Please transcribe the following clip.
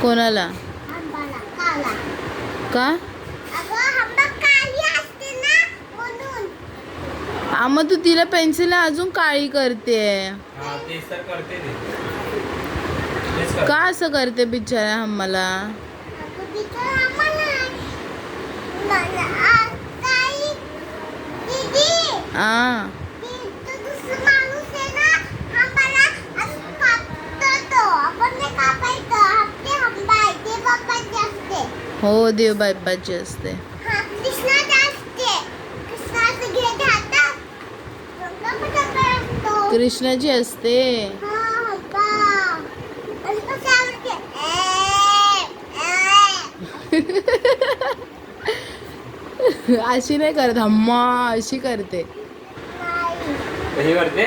कोणाला? आंबाला काला. का? अगं आंबा काळी असते ना म्हणून. मग तू तिला पेन्सिल अजून काळी करते. हा तेच तर करते ते. तेच करते. का असं करते बिचारा आम्हाला? अगं तिचं आंबा नाही. काळी दीदी. आ तो दुसरा माणूस आहे ना आंबाला असं कापतो तो. आपण ते कापायचं. आपले आंबा आहे ते बाप्पाचे असते. हो, देव बाप्पाची असते. हा कृष्णाचे असते. कृष्णाचं घेत हातात. रंगापटाचा असतो. कृष्णाची असते. हा अब्बा. आणि तो सावरते. अशी नाही करत, अम्मा अशी करते. नाही. हे करते